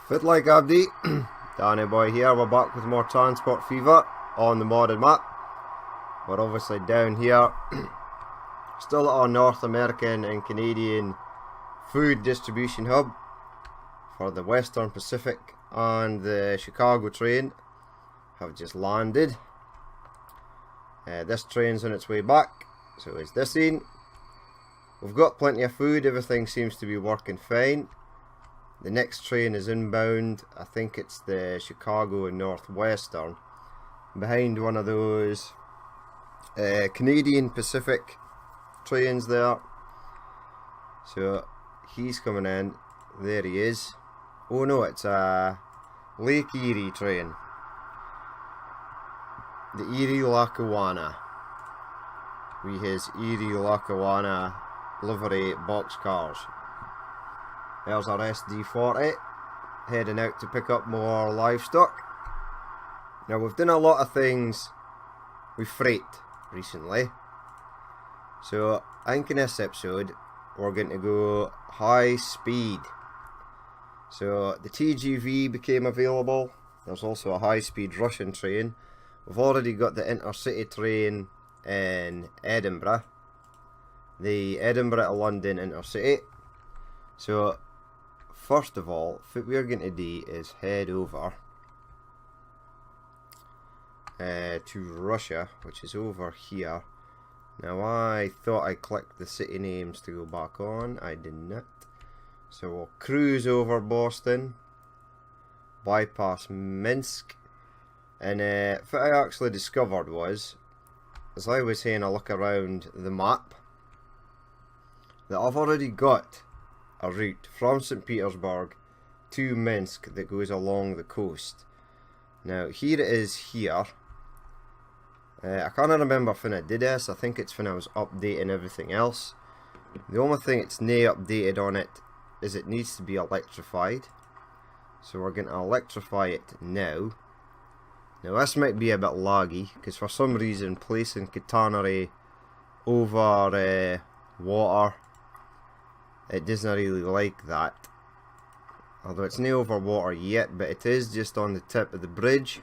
Fit like Abdi, Danny Boy here. We're back with more Transport Fever on the modded map. We're obviously down here, still at our North American and Canadian food distribution hub for the Western Pacific, and the Chicago train have just landed. This train's on its way back, so is this in. We've got plenty of food, everything seems to be working fine. The next train is inbound. I think it's the Chicago and Northwestern, behind one of those Canadian Pacific trains there. So he's coming in. There he is. Oh no, it's a Lake Erie train. The Erie Lackawanna. We his Erie Lackawanna livery boxcars. There's our SD40 heading out to pick up more livestock. Now we've done a lot of things with freight recently, so I think in this episode we're going to go high speed. So the TGV became available. There's also a high speed Russian train. We've already got the intercity train in Edinburgh, the Edinburgh to London intercity. So first of all, what we're going to do is head over to Russia, which is over here. Now I thought I clicked the city names to go back on, I did not. So we'll cruise over Boston, bypass Minsk, and what I actually discovered was, as I was having a look around the map, that I've already got a route from St. Petersburg to Minsk that goes along the coast. Now here it is here. I can't remember when I did this. I think it's when I was updating everything else. The only thing it's not updated on it is it needs to be electrified. So we're going to electrify it now. Now this might be a bit laggy, because for some reason placing catenary over water, it doesn't really like that. Although it's not over water yet, but it is just on the tip of the bridge.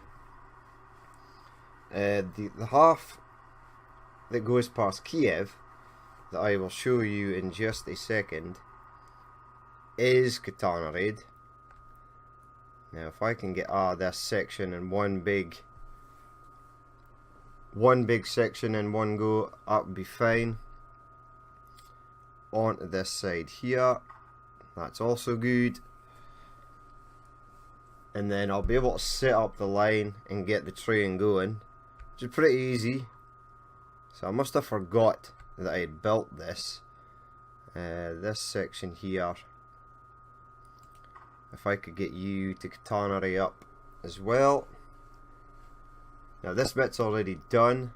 The half that goes past Kiev, that I will show you in just a second, is catenaried. Now if I can get this section in one big section in one go, that would be fine. Onto this side here, that's also good, and then I'll be able to set up the line and get the train going, which is pretty easy. So I must have forgot that I had built this section here. If I could get you to catenary up as well. Now this bit's already done,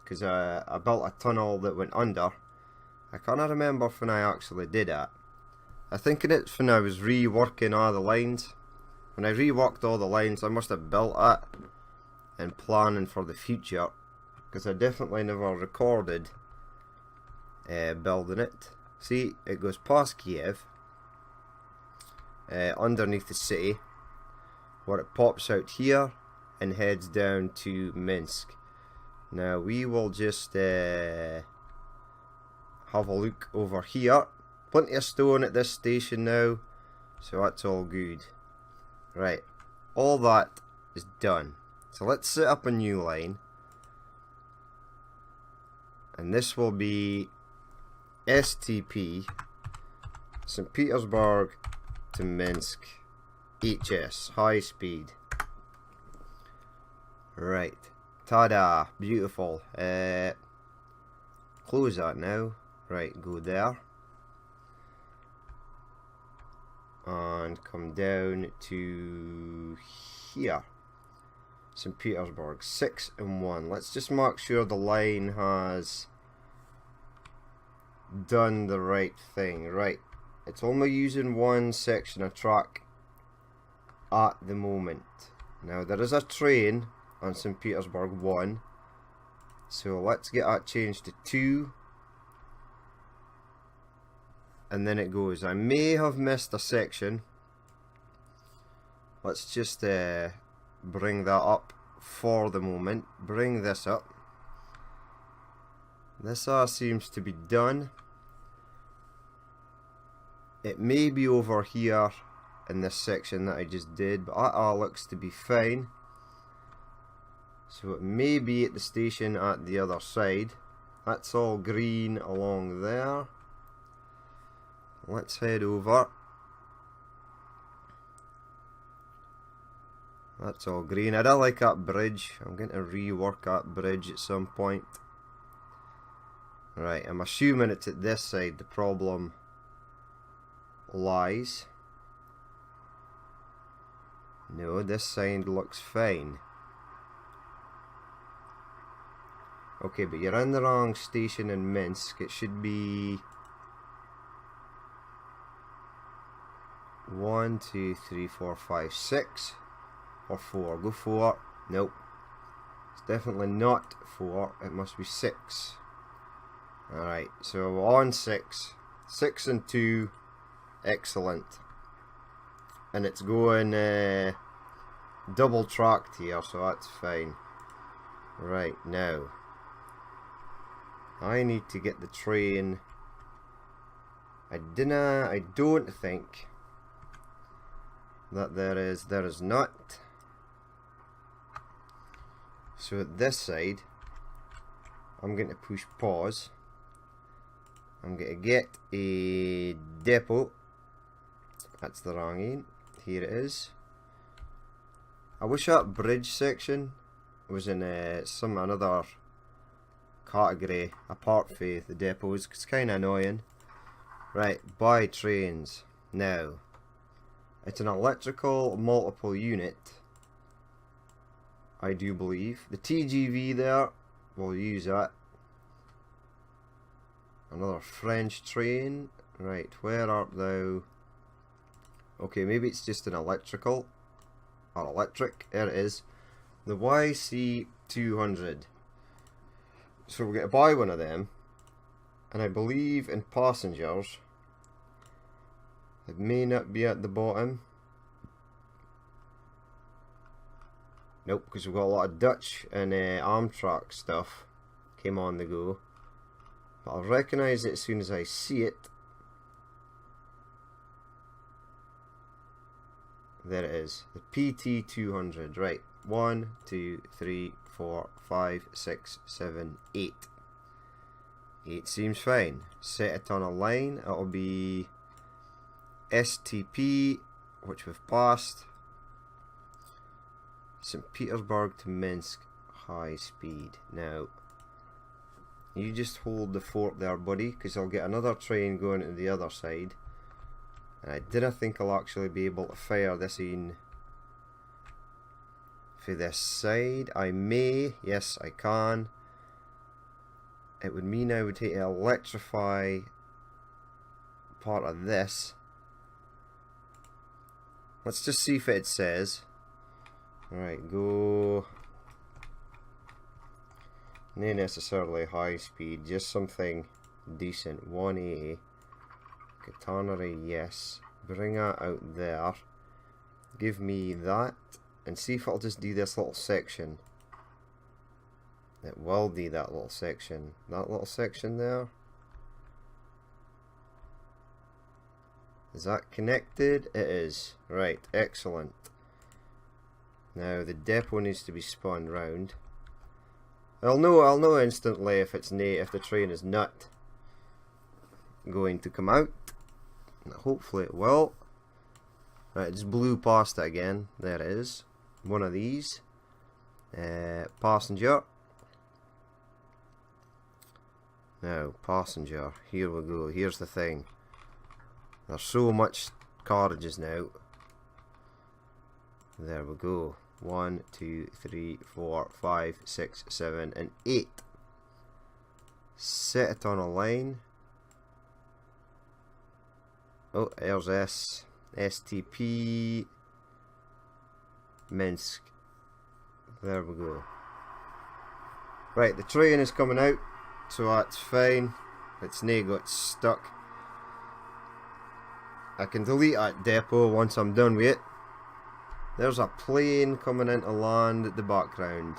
because I built a tunnel that went under. I can't remember when I actually did that. I think it's when I was reworking all the lines. When I reworked all the lines, I must have built it and planning for the future, because I definitely never recorded building it. See, it goes past Kiev, underneath the city, where it pops out here and heads down to Minsk. Now we will just have a look over here. Plenty of stone at this station now, so that's all good. Right, all that is done. So let's set up a new line, and this will be STP, St. Petersburg to Minsk, HS, high speed. Right, ta-da, beautiful. Close that now. Right, go there. And come down to here. St. Petersburg, 6 and 1. Let's just make sure the line has done the right thing. Right, it's only using one section of track at the moment. Now there is a train on St. Petersburg 1, so let's get that changed to 2. And then it goes. I may have missed a section Let's just bring that up for the moment. Bring this up. This all seems to be done. It may be over here in this section that I just did, but that all looks to be fine. So it may be at the station at the other side. That's all green along there. Let's head over. That's all green. I don't like that bridge. I'm going to rework that bridge at some point. Right, I'm assuming it's at this side the problem lies. No, this side looks fine. Okay, but you're in the wrong station in Minsk. It should be 1, 2, 3, 4, 5, 6 or 4. Go 4. Nope. It's definitely not 4. It must be 6. Alright, so on 6. 6 and 2. Excellent. And it's going double tracked here, so that's fine. Right, now I need to get the train. I don't think that there is not. So at this side, I'm going to push pause. I'm going to get a depot. That's the wrong end. Here it is. I wish that bridge section was in another category apart from the depots. It's kind of annoying. Right, buy trains. Now, it's an electrical multiple unit, I do believe. The TGV there, we'll use that. Another French train. Right, where art thou? Okay, maybe it's just an electrical or electric. There it is. The YC200. So we're going to buy one of them, and I believe in passengers it may not be at the bottom. Nope, because we've got a lot of Dutch and Amtrak stuff came on the go, but I'll recognise it as soon as I see it. There it is, the PT200. Right, 1, 2, 3, 4, 5, 6, 7, 8. 8 seems fine. Set it on a line. It'll be STP, which we've passed. St. Petersburg to Minsk, high speed. Now, you just hold the fort there, buddy, because I'll get another train going to the other side. And I didn't think I'll actually be able to fire this in for this side. I may, yes I can. It would mean I would have to electrify part of this. Let's just see if it says. Alright, go. Not necessarily high speed, just something decent. 180. Catenary, yes. Bring that out there. Give me that. And see if it'll just do this little section. It will do that little section. That little section there. Is that connected? It is. Right, excellent. Now the depot needs to be spun round. I'll know instantly if if the train is not going to come out. Hopefully it will. Right, it just blew past it again. There it is. One of these. Passenger. Now, passenger. Here we go. Here's the thing. There's so much carriages now. There we go. 1, 2, 3, 4, 5, 6, 7, and 8. Set it on a line. Oh, there's STP Minsk. There we go. Right, the train is coming out, so that's fine. It's now got stuck. I can delete that depot once I'm done with it. There's a plane coming into land at the background.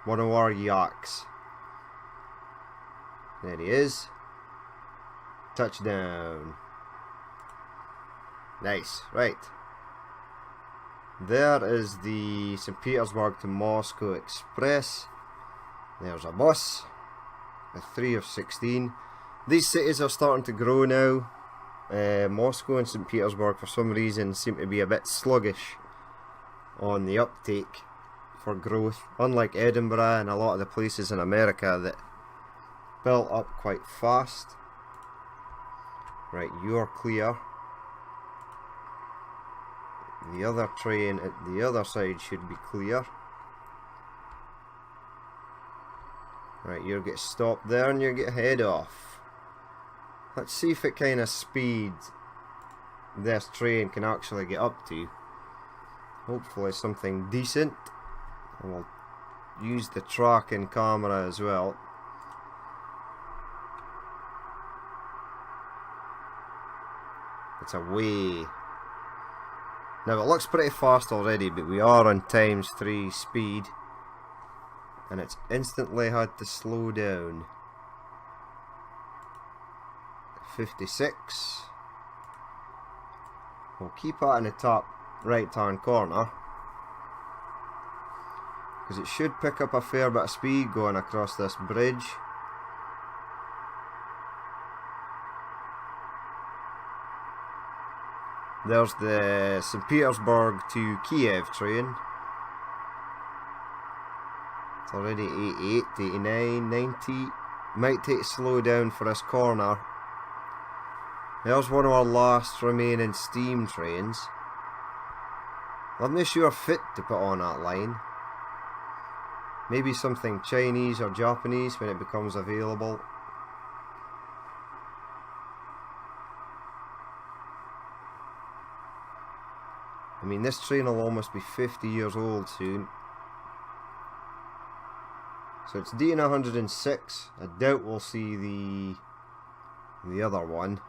One of our yaks. There he is. Touchdown. Nice. Right. There is the St. Petersburg to Moscow Express. There's a bus. A 3 of 16. These cities are starting to grow now. Moscow and St. Petersburg for some reason seem to be a bit sluggish on the uptake for growth, unlike Edinburgh and a lot of the places in America that built up quite fast. Right, you're clear. The other train at the other side should be clear. Right, you get stopped there and you get head off. Let's see if it kind of speed this train can actually get up to. Hopefully something decent. And we'll use the tracking camera as well. It's away. Now it looks pretty fast already, but we are on ×3 speed. And it's instantly had to slow down. 56. We'll keep that in the top right hand corner, because it should pick up a fair bit of speed going across this bridge. There's the St. Petersburg to Kiev train. It's already 88, 89, 90. Might take slow down for this corner. There's one of our last remaining steam trains. I'm not sure fit to put on that line. Maybe something Chinese or Japanese when it becomes available. I mean, this train will almost be 50 years old soon. So it's DN106. I doubt we'll see the other one.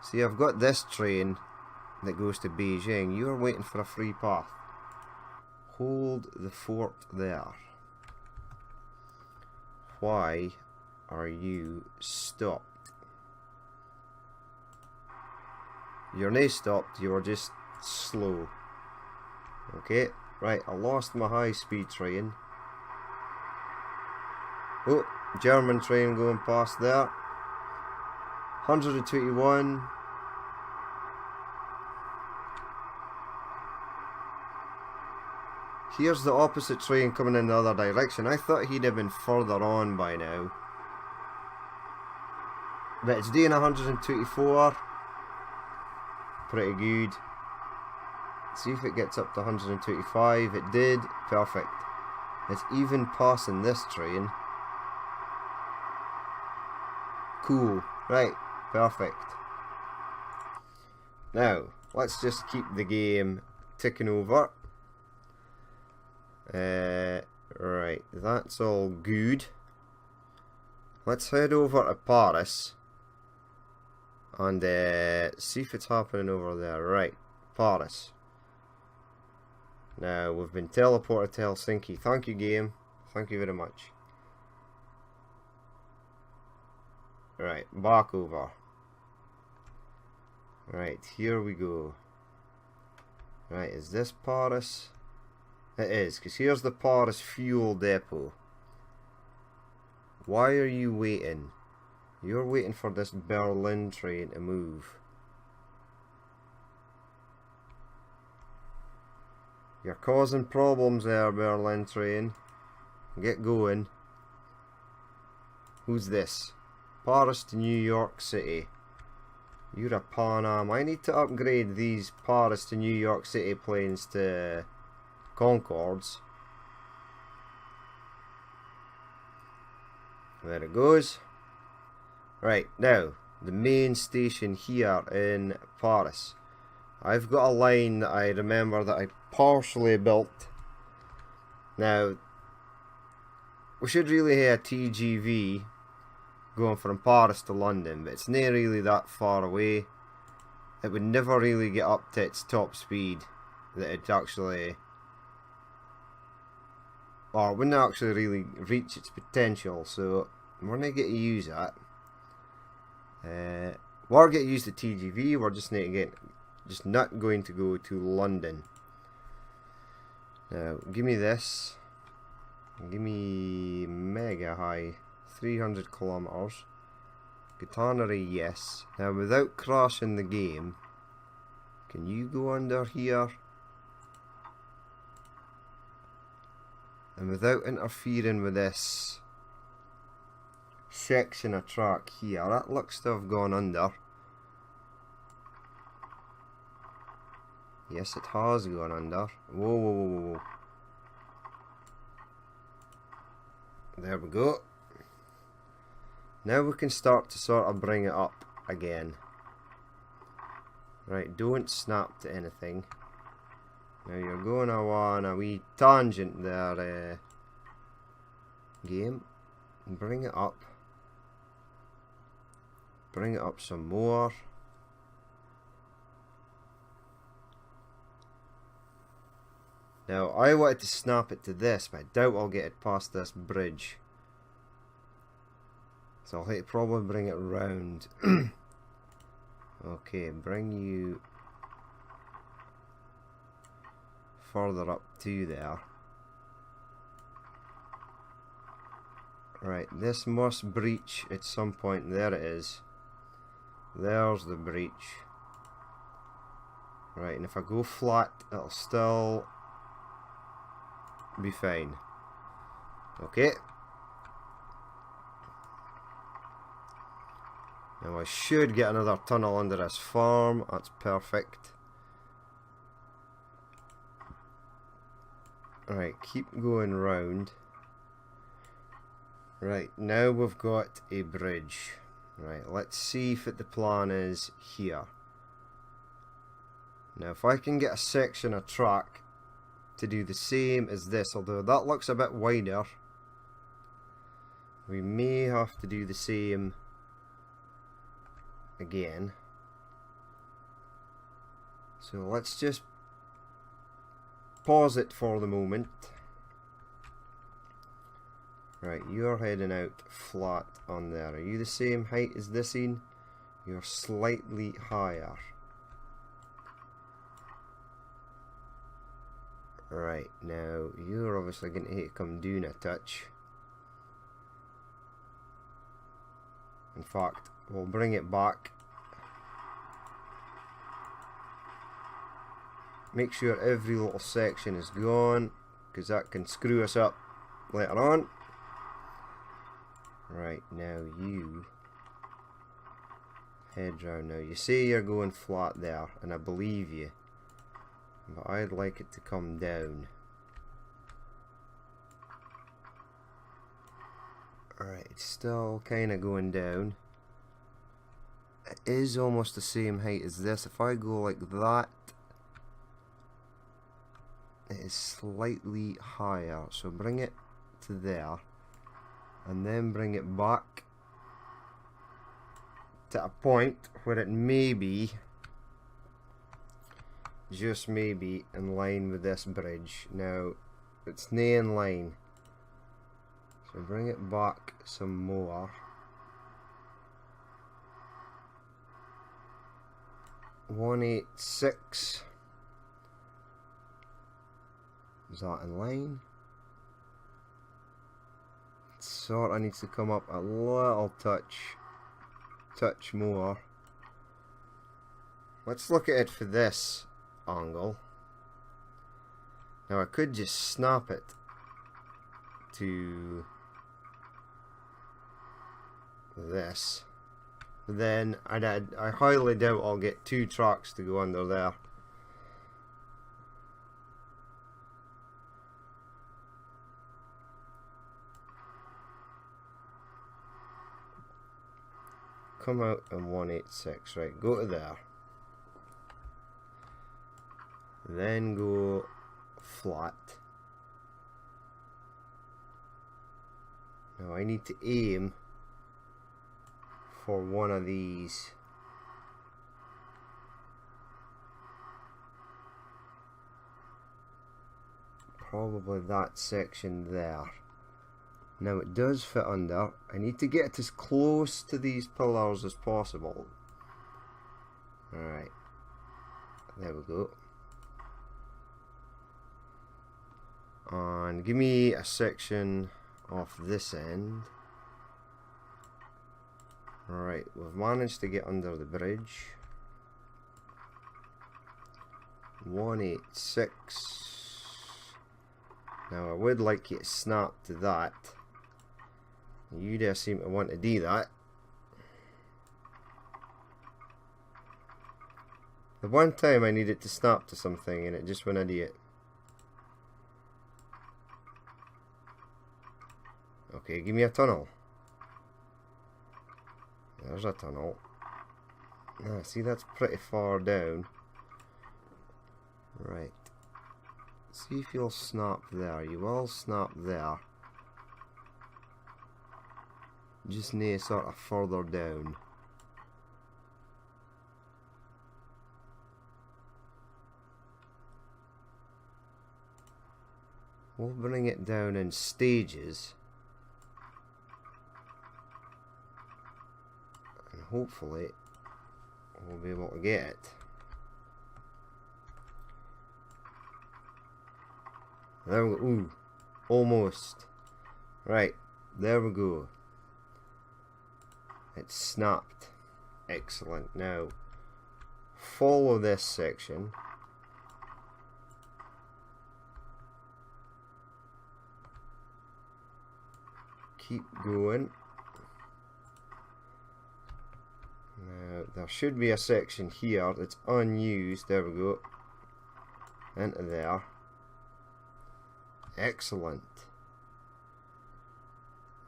See, I've got this train that goes to Beijing. You're waiting for a free path. Hold the fort there. Why are you stopped? You're not stopped, you are just slow. Okay, right, I lost my high speed train. Oh, German train going past there. 121. Here's the opposite train coming in the other direction. I thought he'd have been further on by now. But it's doing 124. Pretty good. See if it gets up to 125. It did. Perfect. It's even passing this train. Cool. Right. Perfect. Now, let's just keep the game ticking over. Right, that's all good. Let's head over to Paris and see if it's happening over there. Right, Paris. Now, we've been teleported to Helsinki. Thank you, game. Thank you very much. Right, back over. Right, here we go. Right, is this Paris? It is, because here's the Paris fuel depot. Why are you waiting? You're waiting for this Berlin train to move. You're causing problems there, Berlin train. Get going. Who's this? Paris to New York City. You're a Pan Am. I need to upgrade these Paris to New York City planes to Concords. There it goes. Right, now, the main station here in Paris. I've got a line that I remember that I partially built. Now, we should really have a TGV going from Paris to London, but it's not really that far away. It would never really get up to its top speed that it actually, or it wouldn't actually really reach its potential, so we're going to get to use that. We're going to use the TGV, we're just not going to go to London. Now, give me this. Give me mega high, 300 kilometers. Gatanery, yes. Now, without crashing the game, can you go under here? And without interfering with this section of track here, that looks to have gone under. Yes, it has gone under. Whoa, whoa, whoa, whoa. There we go. Now we can start to sort of bring it up again. Right, don't snap to anything. Now you're going on a wee tangent there, game. Bring it up. Bring it up some more. Now, I wanted to snap it to this, but I doubt I'll get it past this bridge. So I'll have to probably bring it round. Okay, bring you further up to there. Right, this must breach at some point. There it is. There's the breach. Right, and if I go flat, it'll still be fine. Okay. Now I should get another tunnel under this farm. That's perfect. Right, keep going round. Right, now we've got a bridge. Right, let's see if the plan is here. Now if I can get a section of track to do the same as this, although that looks a bit wider, we may have to do the same again. So let's just pause it for the moment. Right, you're heading out flat on there. Are you the same height as this in? You're slightly higher. Right, now you're obviously going to come down a touch. In fact, we'll bring it back. Make sure every little section is gone, because that can screw us up later on. Right, now you head round. Now you say you're going flat there, and I believe you, but I'd like it to come down. Alright, it's still kind of going down. It is almost the same height as this. If I go like that, it is slightly higher. So bring it to there, and then bring it back to a point where it may be, just maybe, in line with this bridge. Now, it's not in line. So bring it back some more. 186. Is that in line? Sort of needs to come up a little touch more. Let's look at it for this angle. Now I could just snap it to this, but then I highly doubt I'll get 2 tracks to go under there. Come out in 186, right, go to there. Then go flat. Now I need to aim for one of these. Probably that section there. Now it does fit under. I need to get as close to these pillars as possible. Alright. There we go. And give me a section off this end. Alright, we've managed to get under the bridge. 186. Now I would like you to snap to that. You do seem to want to do that. The one time I needed to snap to something and it just went idiot. Okay, give me a tunnel. There's a tunnel. Ah, see, that's pretty far down. Right. See if you'll snap there. You will snap there. Just need sort of further down. We'll bring it down in stages. And hopefully we'll be able to get it. There we go. Ooh, almost. Right, there we go. It's snapped. Excellent. Now, follow this section. Keep going. Now, there should be a section here that's unused. There we go. Into there. Excellent.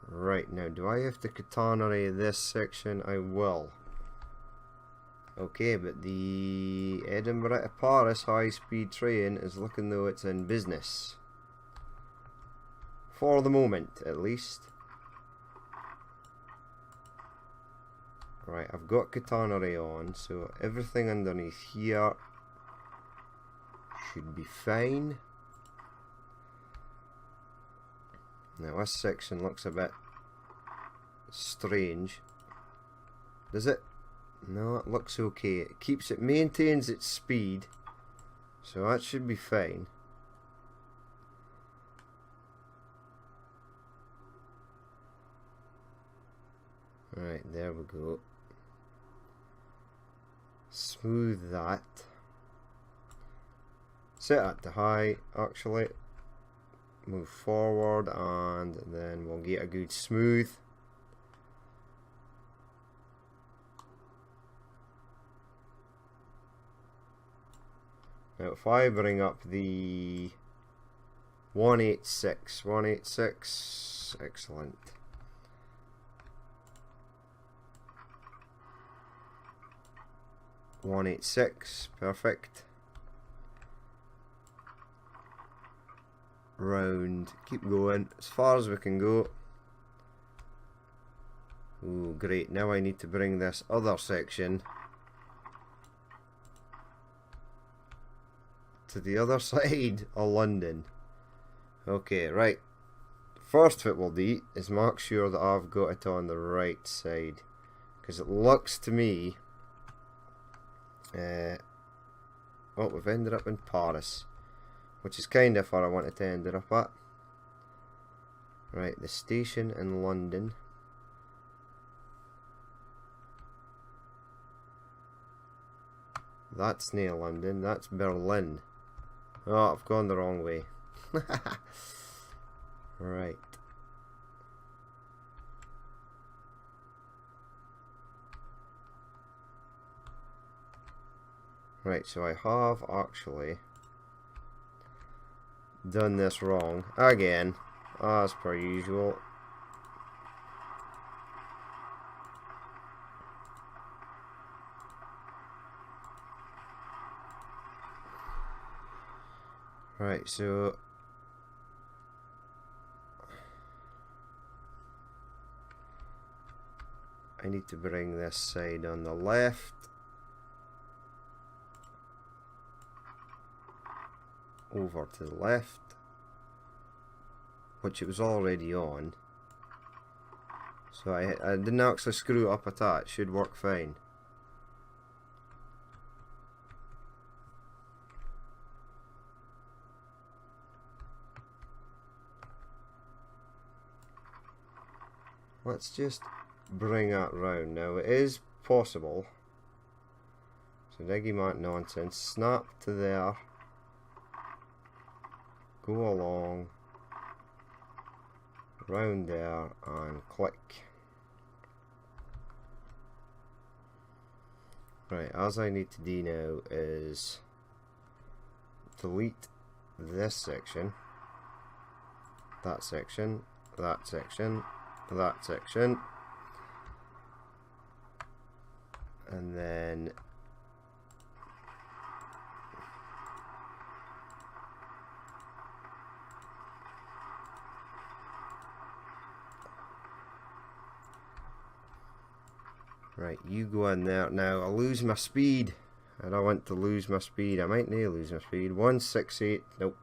Right, now do I have to catenary this section? I will. Okay, but the Edinburgh to Paris high-speed train is looking though it's in business. For the moment, at least. Right, I've got catenary on, so everything underneath here should be fine. Now this section looks a bit strange. Does it? No, it looks okay. It maintains its speed, so that should be fine. Right, there we go. Smooth that. Set that to high, actually. Move forward and then we'll get a good smooth. Now if I bring up the 186, excellent. .186, perfect. Round, keep going as far as we can go. Ooh, great. Now I need to bring this other section to the other side of London. Okay, right. First what we'll do is make sure that I've got it on the right side, because it looks to me oh, we've ended up in Paris, which is kind of where I wanted to end it up at. Right, the station in London. That's near London, that's Berlin. Oh, I've gone the wrong way. Right. Right, so I have actually done this wrong again, as per usual. Right, so I need to bring this side on the left over to the left, which it was already on. So I didn't actually screw it up at that. It should work fine. Let's just bring that round. Now it is possible. So Digimat nonsense. Snap to there. Go along. Round there and click. Right, as I need to do now is delete this section, that section, that section, that section, and then right, you go in there. Now I lose my speed. I don't want to lose my speed. I might need to lose my speed. 168. Nope.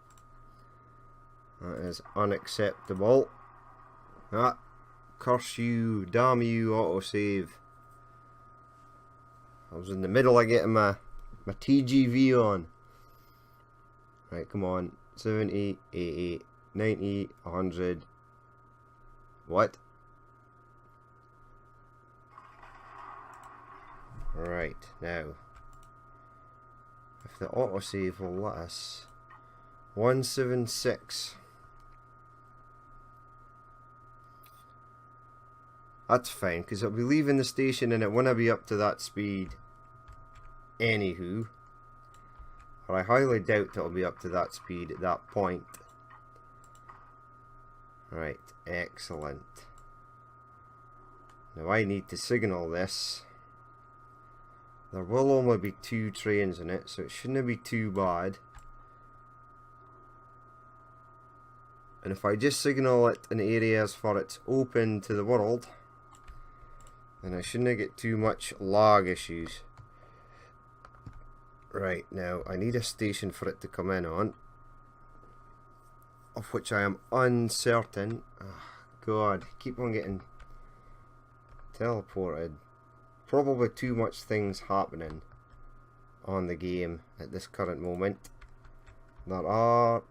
That is unacceptable. Ah, curse you, damn you, autosave. I was in the middle of getting my TGV on. Right, come on. 70, 80, 90, 100. What? Right, now, if the autosave will let us, 176. That's fine, because it'll be leaving the station and it won't be up to that speed anywho. Or I highly doubt it'll be up to that speed at that point. Right, excellent. Now I need to signal this. There will only be 2 trains in it, so it shouldn't be too bad. And if I just signal it in areas for it's open to the world, then I shouldn't get too much lag issues. Right, now I need a station for it to come in on, of which I am uncertain. Oh, God, keep on getting teleported. Probably too much things happening on the game at this current moment. There are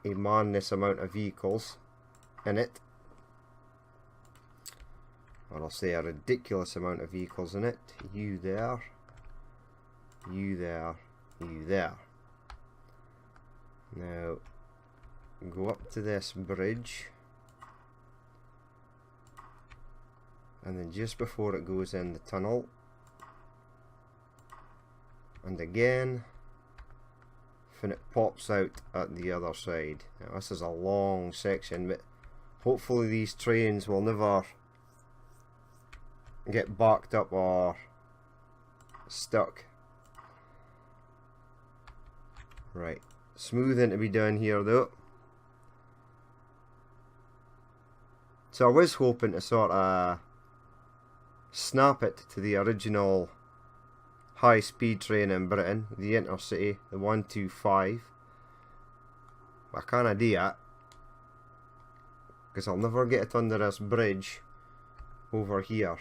a madness amount of vehicles in it. Or I'll say a ridiculous amount of vehicles in it. You there. You there. You there. Now, go up to this bridge. And then just before it goes in the tunnel, and again when it pops out at the other side. Now this is a long section, but hopefully these trains will never get backed up or stuck. Right, smoothing to be done here though. So I was hoping to sort of snap it to the original high-speed train in Britain, the Intercity, the 125. But I can't do that, because I'll never get it under this bridge over here.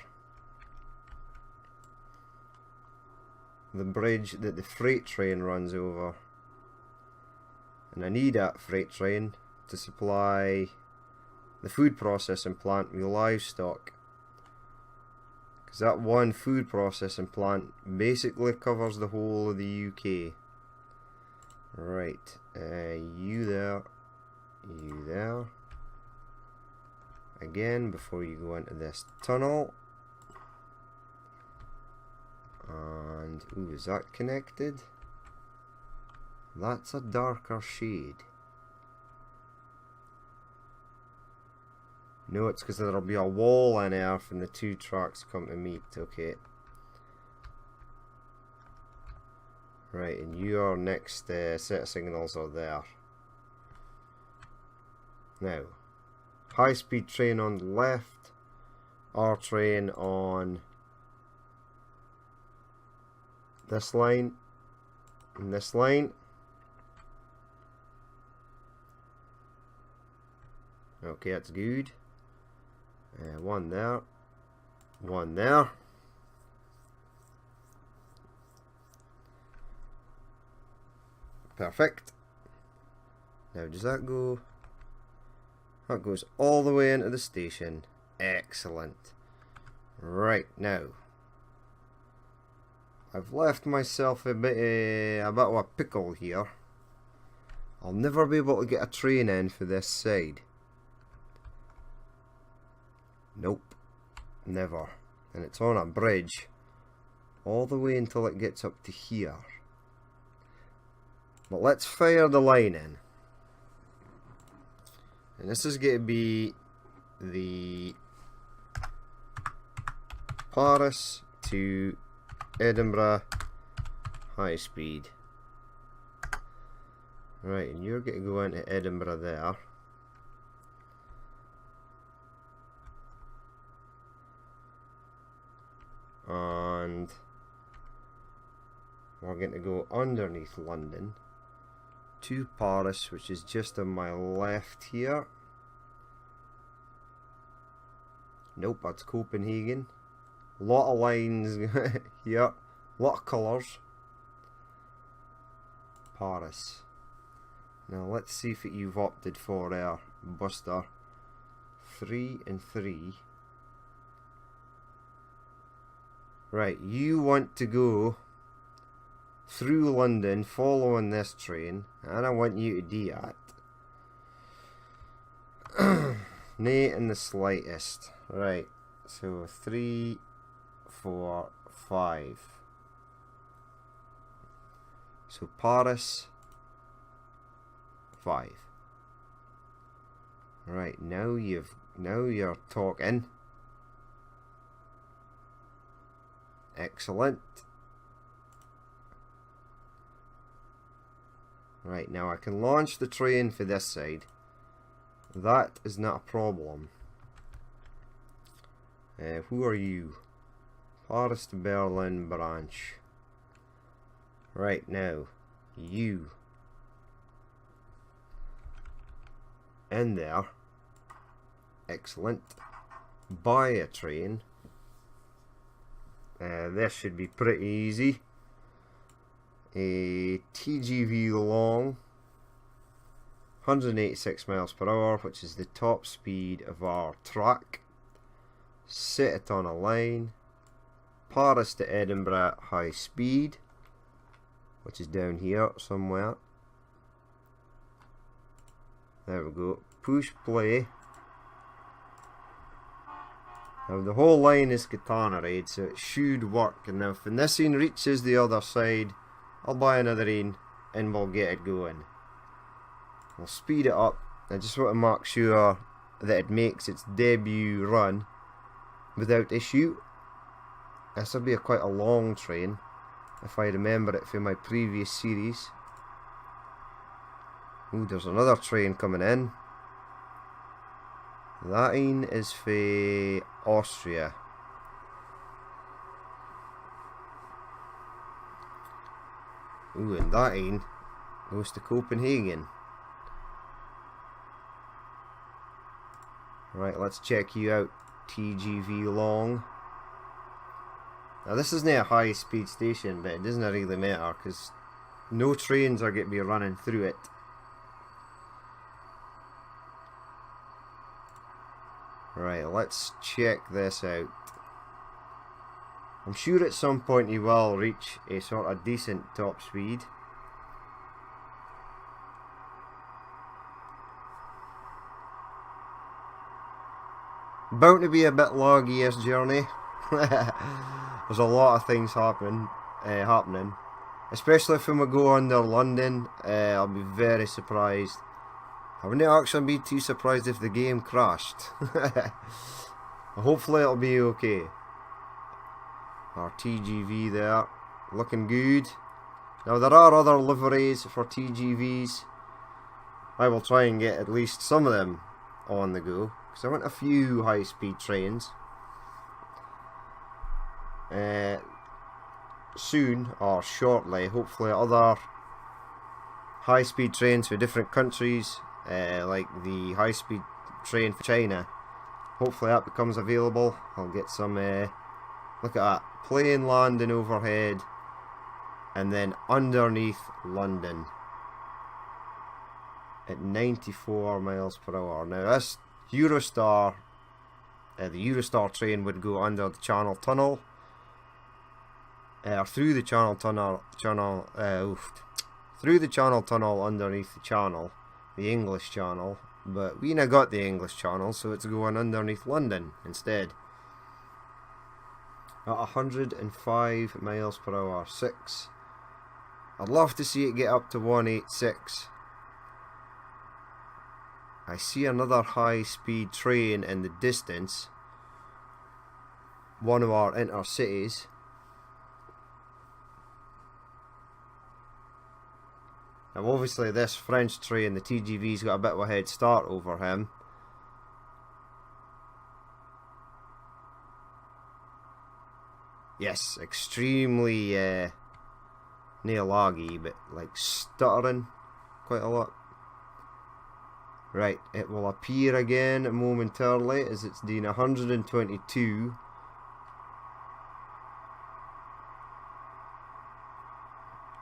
The bridge that the freight train runs over. And I need that freight train to supply the food processing plant with livestock. Because that one food processing plant basically covers the whole of the UK. Right, you there, you there. Again, before you go into this tunnel. And, ooh, is that connected? That's a darker shade. No, it's because there'll be a wall in there when the 2 tracks come to meet. Okay. Right, and your next set of signals are there. Now, high speed train on the left, our train on this line and this line. Okay, that's good. One there, one there. Perfect. Now does that go? That goes all the way into the station. Excellent. Right, now I've left myself a bit of a pickle here. I'll never be able to get a train in for this side. Nope, never. And it's on a bridge all the way until it gets up to here. But let's fire the line in. And this is going to be the Paris to Edinburgh high speed. Right, and you're going to go into Edinburgh there. And we're going to go underneath London to Paris, which is just on my left here. Nope, that's Copenhagen. A lot of lines here, a lot of colours. Paris. Now let's see if you've opted for our Buster 3 and 3. Right, you want to go through London following this train, and I want you to do that. Nay in the slightest. Right, so 3, 4, 5. So Paris 5. Right, now you're talking. Excellent. Right, now I can launch the train for this side. That is not a problem. Who are you? Paris to Berlin branch. Right, now you in there. Excellent. Buy a train. This should be pretty easy. A TGV long, 186 miles per hour, which is the top speed of our track. Set it on a line. Paris to Edinburgh high speed, which is down here somewhere. There we go. Push play. Now the whole line is catenaried, so it should work. And now when this one reaches the other side, I'll buy another one and we'll get it going. We'll speed it up. I just want to make sure that it makes its debut run without issue. This will be quite a long train, if I remember it from my previous series. Ooh, there's another train coming in. That one is for Austria. Ooh, and that one goes to Copenhagen. Right, let's check you out, TGV long. Now this isn't a high speed station, but it doesn't really matter because no trains are going to be running through it. Right, let's check this out. I'm sure at some point he will reach a sort of decent top speed. Bound to be a bit laggy this journey. There's a lot of things happening, especially if we go under London. I'll be very surprised. I wouldn't actually be too surprised if the game crashed. Hopefully it'll be okay. Our TGV there, looking good. Now there are other liveries for TGVs. I will try and get at least some of them on the go, because I want a few high speed trains. soon or shortly, hopefully, other high-speed trains for different countries, like the high-speed train for China. Hopefully that becomes available. I'll get some, look at that, plane landing overhead and then underneath London at 94 miles per hour. Now this Eurostar, the Eurostar train would go under the Channel Tunnel, or through the Channel Tunnel, through the Channel Tunnel underneath the Channel, the English Channel, but we not got the English Channel, so it's going underneath London instead. At 105 miles per hour, 6. I'd love to see it get up to 186. I see another high-speed train in the distance, one of our intercities. Now obviously this French train, the TGV's got a bit of a head start over him. Yes, extremely nail laggy, but like stuttering quite a lot. Right, it will appear again momentarily as it's doing 122.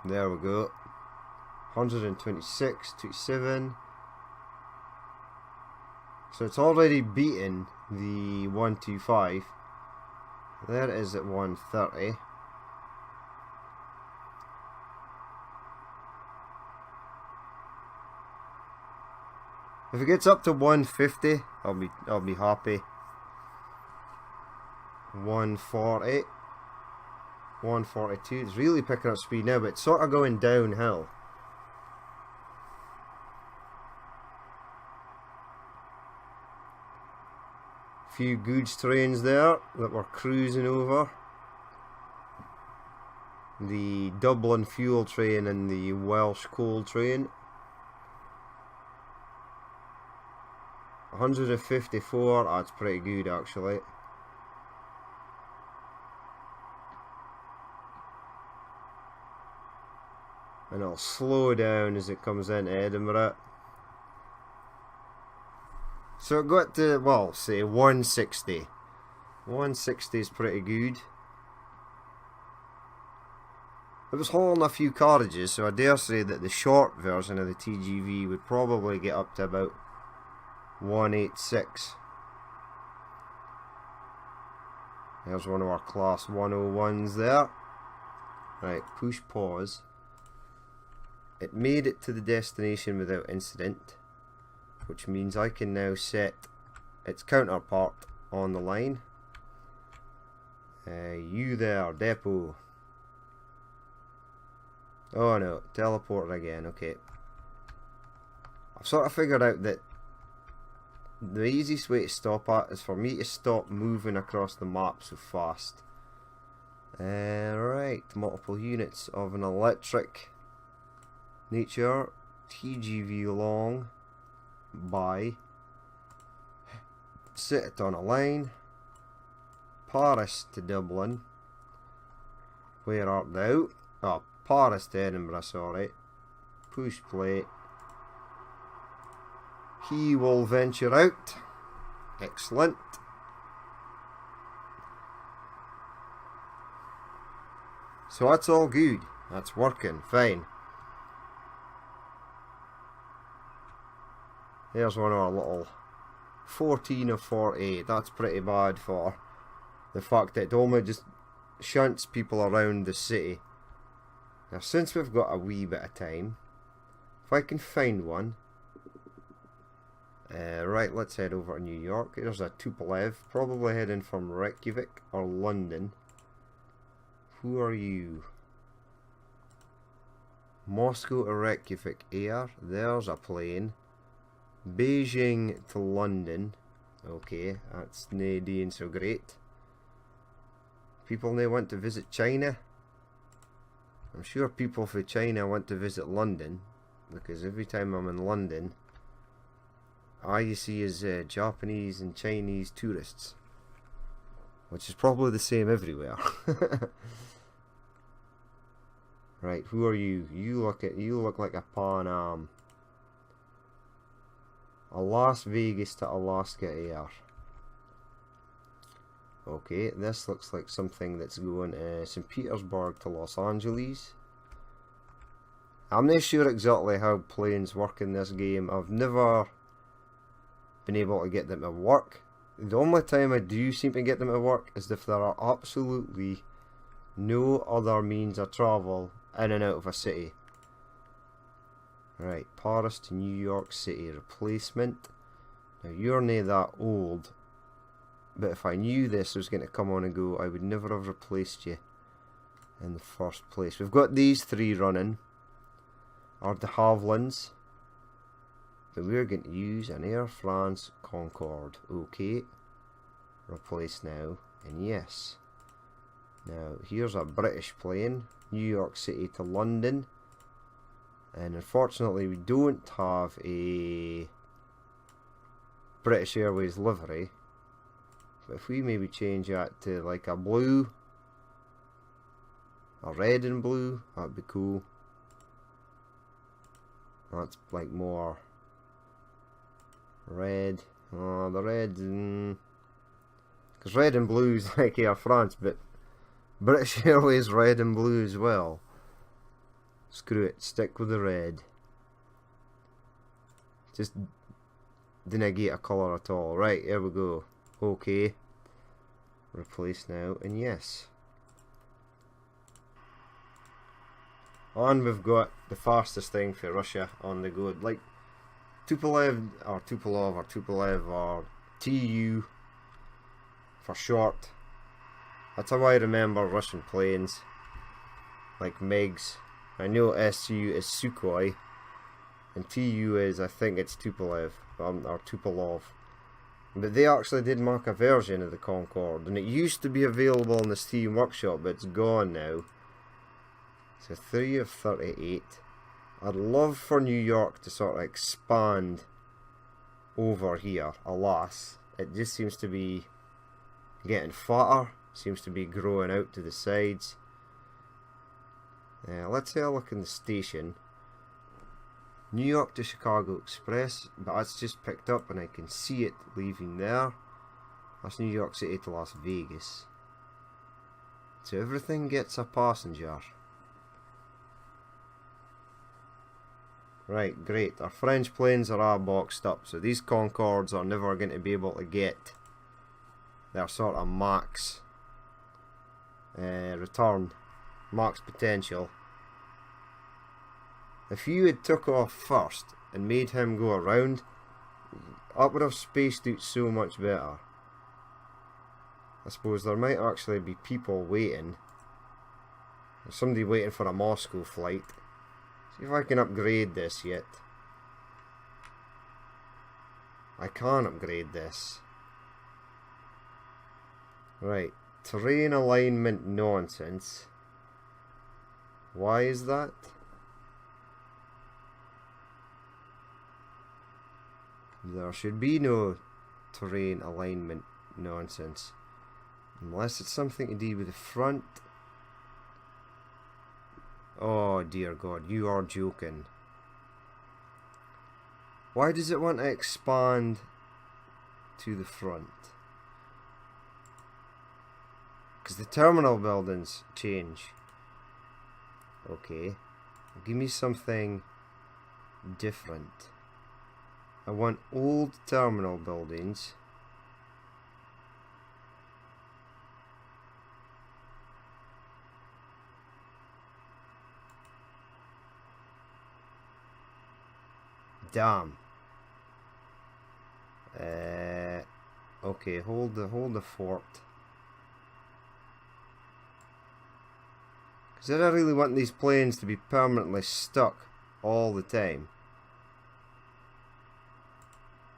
There we go. 126, 27. So it's already beaten the 125. There it is at 130. If it gets up to 150, I'll be happy. 140, 142. It's really picking up speed now, but it's sort of going downhill. Few goods trains there that we're cruising over. The Dublin fuel train and the Welsh coal train. 154, that's pretty good actually. And it'll slow down as it comes into Edinburgh. So it got to, well, say 160. 160 is pretty good. It was hauling a few carriages, so I dare say that the short version of the TGV would probably get up to about 186. There's one of our class 101s there. Right, push pause. It made it to the destination without incident, which means I can now set its counterpart on the line. You there, depot. Oh no, teleported again, okay. I've sort of figured out that the easiest way to stop at is for me to stop moving across the map so fast. Right, multiple units of an electric nature, TGV long. By set it on a line. Paris to Dublin. Where art thou? Oh, Paris to Edinburgh, sorry. Push play. He will venture out. Excellent. So that's all good. That's working fine. There's one of our little 14 of 48. That's pretty bad for the fact that it only just shunts people around the city. Now since we've got a wee bit of time, if I can find one. Right, let's head over to New York. There's a Tupolev, probably heading from Reykjavik or London. Who are you? Moscow to Reykjavik Air. There's a plane. Beijing to London. Okay, that's nae doing so great. People now want to visit China. I'm sure people from China want to visit London, because every time I'm in London, all you see is Japanese and Chinese tourists. which is probably the same everywhere. Right, who are you? You look like a Pan Am. A Las Vegas to Alaska Air. Okay, this looks like something that's going St. Petersburg to Los Angeles. I'm not sure exactly how planes work in this game. I've never been able to get them to work. The only time I do seem to get them to work is if there are absolutely no other means of travel in and out of a city. Right, Paris to New York City replacement. Now you're not that old, but if I knew this was going to come on and go, I would never have replaced you in the first place. We've got these three running, are de Havillands, but we're going to use an Air France Concorde. Okay, replace now, and yes. Now here's a British plane, New York City to London, and unfortunately we don't have a British Airways livery, but if we maybe change that to like a blue, a red and blue, that'd be cool. That's like more red. Oh, the red, because red and blue is like Air France, but British Airways red and blue as well. Screw it, stick with the red. Just didn't get a colour at all. Right, here we go. Okay. Replace now, and yes. And we've got the fastest thing for Russia on the go. Like Tupolev or TU for short. That's how I remember Russian planes. Like MiGs. I know SU is Sukhoi, and TU is, I think it's Tupolev, or Tupolev. But they actually did make a version of the Concorde, and it used to be available in the Steam Workshop, but it's gone now. So 3 of 38. I'd love for New York to sort of expand over here. Alas, it just seems to be getting fatter, seems to be growing out to the sides. Let's have a look in the station. New York to Chicago Express, but that's just picked up and I can see it leaving there. That's New York City to Las Vegas. So everything gets a passenger. Right, great. Our French planes are all boxed up, so these Concordes are never going to be able to get their sort of max return, max potential. If you had took off first and made him go around, that would have spaced out so much better. I suppose there might actually be people waiting. There's somebody waiting for a Moscow flight. See if I can upgrade this yet. I can't upgrade this. Right, terrain alignment nonsense. Why is that? There should be no terrain alignment nonsense. Unless it's something to do with the front. Oh dear God, you are joking. Why does it want to expand to the front? Because the terminal buildings change. Okay, give me something different. I want old terminal buildings. Damn. Okay, hold the fort. Because I don't really want these planes to be permanently stuck all the time.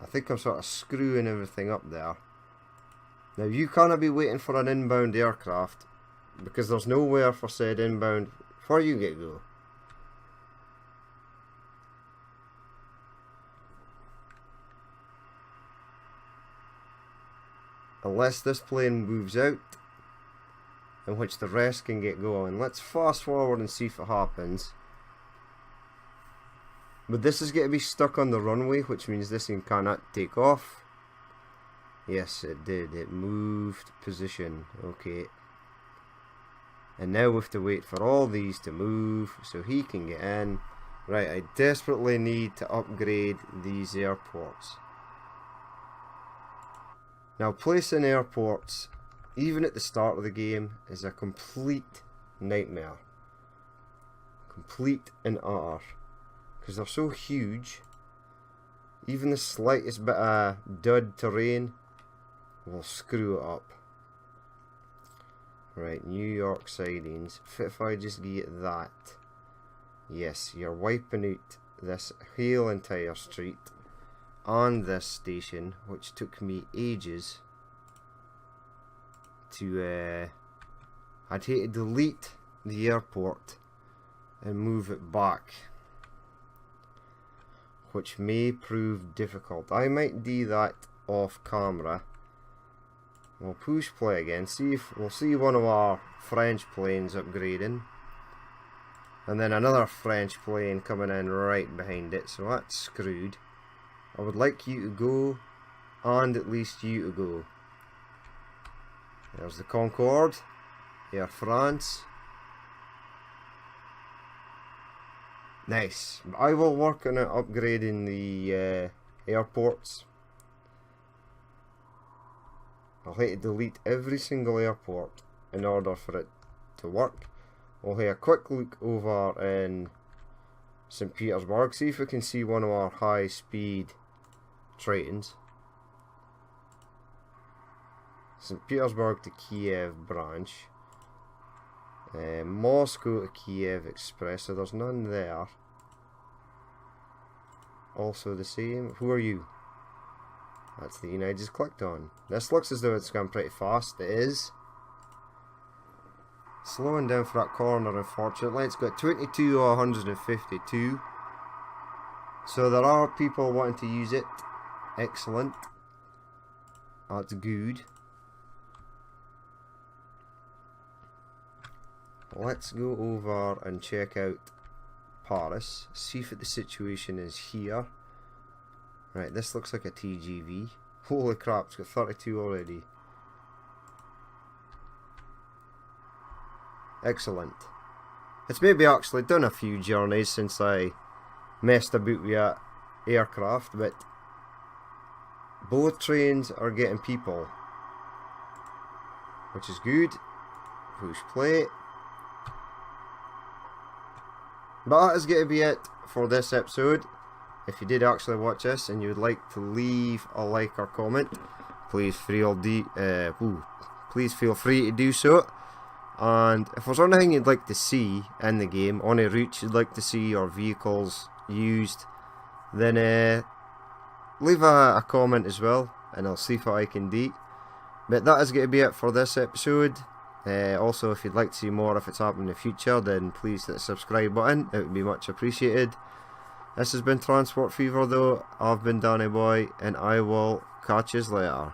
I think I'm sort of screwing everything up there. Now you cannot be waiting for an inbound aircraft because there's nowhere for said inbound before you get go. unless this plane moves out, in which the rest can get going. Let's fast forward and see if it happens. But this is going to be stuck on the runway, which means this thing cannot take off. Yes, it did. It moved position. Okay. And now we have to wait for all these to move so he can get in. Right, I desperately need to upgrade these airports. Now, placing airports, even at the start of the game, is a complete nightmare. Complete and utter. Because they're so huge, even the slightest bit of dud terrain will screw it up. Right, New York sidings. If I just get that. Yes, you're wiping out this whole entire street on this station, which took me ages to I'd hate to delete the airport and move it back, which may prove difficult. I might do that off camera. We'll push play again, we'll see one of our French planes upgrading, and then another French plane coming in right behind it, so that's screwed. I would like you to go, and at least you to go. There's the Concorde, Air France. Nice. I will work on upgrading the airports. I'll have to delete every single airport in order for it to work. We'll have a quick look over in St. Petersburg, see if we can see one of our high speed trains. St. Petersburg to Kiev branch. Moscow to Kiev Express, so there's none there. Also the same. Who are you? That's the unit I just clicked on. This looks as though it's gone pretty fast. It is. Slowing down for that corner, unfortunately. It's got 22 or 152. So there are people wanting to use it. Excellent. That's good. Let's go over and check out Paris. See if the situation is here. Right, this looks like a TGV. Holy crap, it's got 32 already. Excellent. It's maybe actually done a few journeys since I messed about with that aircraft, but both trains are getting people, which is good. Push play. But that is going to be it for this episode. If you did actually watch this and you would like to leave a like or comment, please feel free to do so. And if there's anything you'd like to see in the game, on a route you'd like to see your vehicles used, then leave a comment as well, and I'll see what I can do. But that is going to be it for this episode. Also, if you'd like to see more if it's happening in the future, then please hit the subscribe button. It would be much appreciated. This has been Transport Fever though. I've been Danny Boy, and I will catch you later.